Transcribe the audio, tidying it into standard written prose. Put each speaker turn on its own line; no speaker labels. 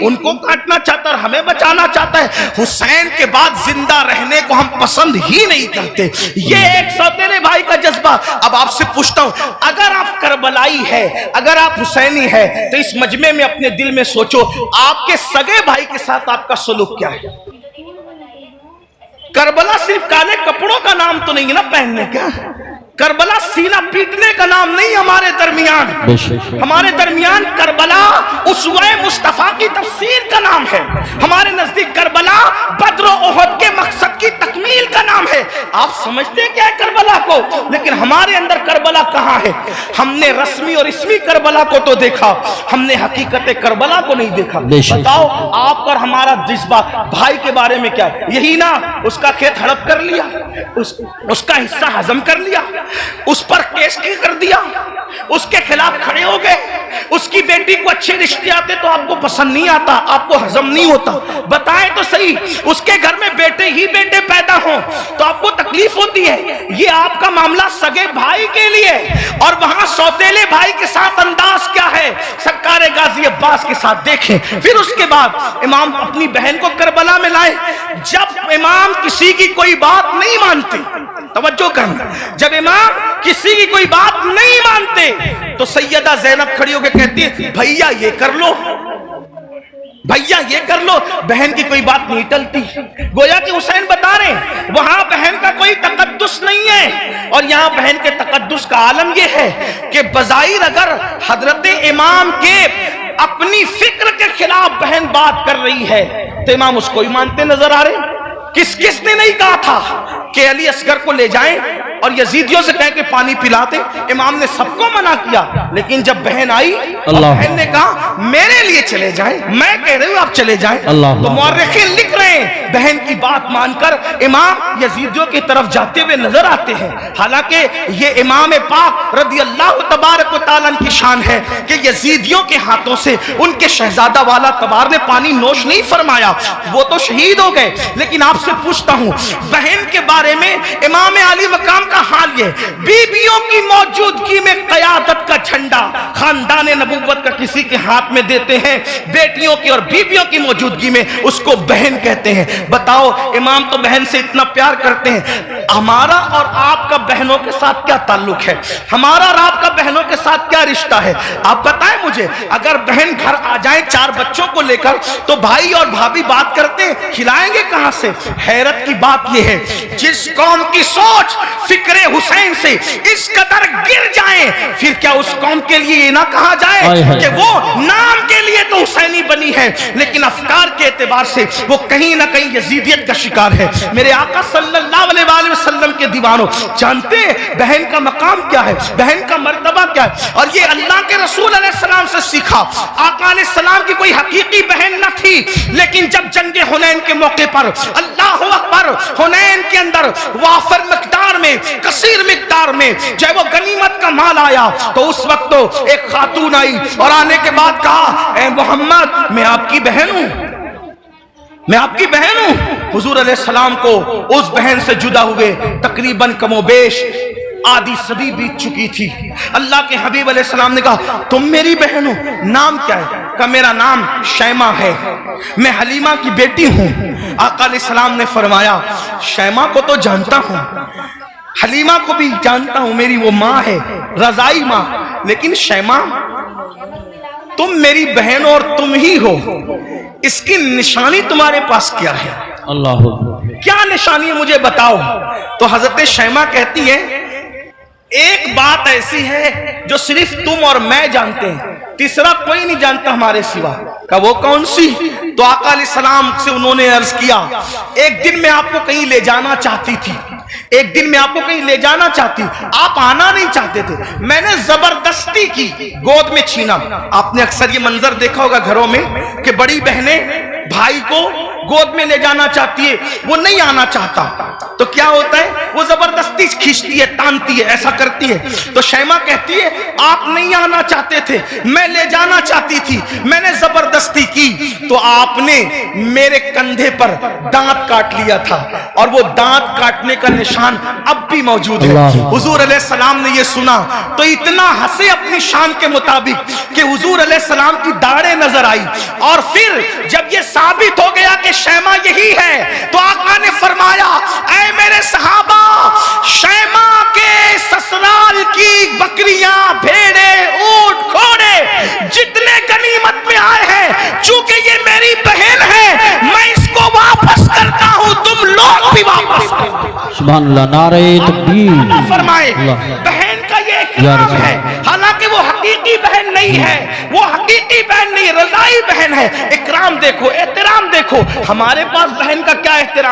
ان کو کاٹنا چاہتا اور ہمیں بچانا چاہتا ہے. حسین کے بعد زندہ رہنے کو ہم پسند ہی نہیں کرتے. یہ ایک سوتیلے بھائی کا جذبہ. اب آپ سے پوچھتا ہوں, اگر آپ کربلائی ہے, اگر آپ حسینی ہے, تو اس مجمع میں اپنے دل میں سوچو آپ کے سگے بھائی کے ساتھ آپ کا سلوک کیا ہے. کربلا صرف کالے کپڑوں کا نام تو نہیں ہے نا پہننے کا. کربلا سینہ پیٹنے کا نام نہیں. ہمارے درمیان کربلا اسوہ مصطفیٰ کی تفسیر کا نام ہے. ہمارے نزدیک کربلا بدر و احد کے مقصد کی تکمیل کا نام ہے. آپ سمجھتے کیا ہے کربلا کو, لیکن ہمارے اندر کربلا کہاں ہے؟ ہم نے رسمی اور اسمی کربلا کو تو دیکھا, ہم نے حقیقت کربلا کو نہیں دیکھا. بتاؤ آپ اور ہمارا جذبہ بھائی کے بارے میں کیا ہے؟ یہی نا, اس کا کھیت ہڑپ کر لیا, اس کا حصہ ہضم کر لیا, اس پر کیس کی کر دیا, اس کے خلاف کھڑے ہو گئے. اس کی بیٹی کو اچھے رشتے آتے تو آپ کو پسند نہیں آتا, آپ کو ہضم نہیں ہوتا. بتائیں تو صحیح, اس کے گھر میں بیٹے ہی بیٹے پیدا ہوں تو آپ کو تکلیف ہوتی ہے. یہ آپ کا معاملہ سگے بھائی کے لیے, اور وہاں سوتیلے بھائی کے ساتھ انداز کیا ہے سرکار غازی عباس کے ساتھ دیکھیں. پھر اس کے بعد امام اپنی بہن کو کربلا میں لائے. جب امام کسی کی کوئی بات نہیں مانتے, توجہ کرنا, جب امام کسی کی کوئی بات نہیں مانتے تو سیدہ زینب کھڑی ہو کے کہتی ہے بھیا یہ کر لو, بھیا یہ کر لو. بہن کی کوئی بات نہیں ٹلتی. گویا کہ حسین بتا رہے ہیں وہاں بہن کا کوئی تقدس نہیں ہے, اور یہاں بہن کے تقدس کا عالم یہ ہے کہ بظاہر اگر حضرت امام کے اپنی فکر کے خلاف بہن بات کر رہی ہے تو امام اس کو ہی مانتے نظر آ رہے. کس نے نہیں کہا تھا کہ علی اصغر کو لے جائیں اور یزیدیوں سے کہہ کے پانی پلاتے؟ امام نے سب کو منع کیا, لیکن جب بہن آئی بہن نے کہا میرے لیے چلے جائیں, میں کہہ رہی ہوں آپ چلے جائیں. تو مورخین لکھ رہے ہیں بہن کی بات مان کر امام یزیدیوں کی طرف جاتے ہوئے نظر آتے ہیں. حالانکہ یہ امام پاک رضی اللہ تبارک و تعالیٰ کی شان ہے کہ یزیدیوں کے ہاتھوں سے ان کے شہزادہ والا تبار نے پانی نوش نہیں فرمایا, وہ تو شہید ہو گئے. لیکن آپ سے پوچھتا ہوں بہن کے بارے میں امام علی مقام کا حال یہ, بیویوں کی موجودگی میں قیادت کا جھنڈا خاندان نبوت کا کسی کے ہاتھ میں دیتے ہیں, بیٹیوں کی اور بیویوں کی موجودگی میں اس کو بہن کہتے ہیں. بتاؤ امام تو بہن سے اتنا پیار کرتے ہیں. ہمارا اور آپ کا بہنوں کے ساتھ کیا تعلق ہے؟ ہمارا اور آپ کا بہنوں کے ساتھ کیا رشتہ ہے؟ آپ بتائیں مجھے. اگر بہن گھر آ جائیں 4 بچوں کو لے کر تو بھائی اور بھابھی بات کرتے ہیں, کھلائیں گے کہاں سے؟ حیرت کی بات یہ ہے جس قوم کی سوچ فکر حسین سے اس قدر گر جائیں, پھر کیا اس قوم کے لیے یہ نہ کہا جائے کہ وہ نام کے لیے تو حسینی بنی ہے لیکن افکار کے اعتبار سے وہ کہیں نہ کہیں یزیدیت کا شکار ہے. میرے آقا صلی اللہ علیہ وآلہ وسلم کے دیوانوں جانتے ہیں بہن کا مقام کیا ہے, بہن کا مرتبہ کیا ہے, اور یہ اللہ کے رسول علیہ السلام سے سیکھا. آقا علیہ السلام کی کوئی حقیقی بہن نہ تھی, لیکن جب جنگ حنین کے موقع پر اللہ اکبر حنین کے اندر وافر مقدار میں کثیر مقدار میں جو وہ غنیمت کا مال آیا تو اس وقت تو ایک خاتون آئی اور آنے کے بعد کہا اے محمد میں آپ کی بہن ہوں, میں آپ کی بہن ہوں. حضور علیہ السلام کو اس بہن سے جدا ہوئے تقریباً کم و بیش آدھی صدی بیت چکی تھی. اللہ کے حبیب علیہ السلام نے کہا تم میری بہن ہو, نام کیا ہے؟ کہا میرا نام شیمہ ہے, میں حلیمہ کی بیٹی ہوں. آقا علیہ السلام نے فرمایا شیمہ کو تو جانتا ہوں, حلیمہ کو بھی جانتا ہوں, میری وہ ماں ہے رضائی ماں, لیکن شیمہ تم میری بہن اور تم ہی ہو, اس کی نشانی تمہارے پاس کیا ہے؟ اللہ کیا نشانی ہے مجھے بتاؤ. تو حضرت شیمہ کہتی ہے ایک بات ایسی ہے جو صرف تم اور میں جانتے ہیں, تیسرا کوئی نہیں جانتا ہمارے سوا. کہ وہ کون سی؟ تو آقا علیہ السلام سے انہوں نے عرض کیا ایک دن میں آپ کو کہیں لے جانا چاہتی تھی, ایک دن میں آپ کو کہیں لے جانا چاہتی, آپ آنا نہیں چاہتے تھے, میں نے زبردستی کی, گود میں چھینا. آپ نے اکثر یہ منظر دیکھا ہوگا گھروں میں کہ بڑی بہنیں بھائی کو گود میں لے جانا چاہتی ہے، وہ نہیں آنا چاہتا، تو کیا ہوتا ہے؟ وہ زبردستی کھینچتی ہے، تانتی ہے، ایسا کرتی ہے۔ تو شیماء کہتی ہے آپ نہیں آنا چاہتے تھے، میں لے جانا چاہتی تھی، میں نے زبردستی کی، تو آپ نے میرے کندھے پر دانت کاٹ لیا تھا، اور وہ دانت کاٹنے کا نشان اب بھی موجود ہے۔ حضور علیہ السلام نے یہ سنا تو اتنا ہنسے اپنی شان کے مطابق کہ حضور علیہ السلام کی داڑھیں نظر آئی، اور پھر جب یہ ثابت ہو گیا کہ شیماء یہی ہے تو آقا نے فرمایا اے میرے صحابہ، شیماء کے سسرال کی بکریاں، بھیڑے، اونٹ، گھوڑے جتنے غنیمت میں آئے ہیں، چونکہ یہ میری بہن ہے، میں اس کو واپس کرتا ہوں، تم لوگ بھی واپس کرو۔
سبحان اللہ، نعرہ تکبیر۔
فرمائے بہن کا یہ اکرام ہے، حالانکہ وہ حقیقی بہن نہیں ہے، وہ حقیقی بہن نہیں، رضائی بہن ہے۔ اکرام دیکھو، احترام دیکھو، ہمارے پاس بہن کا کیا احترام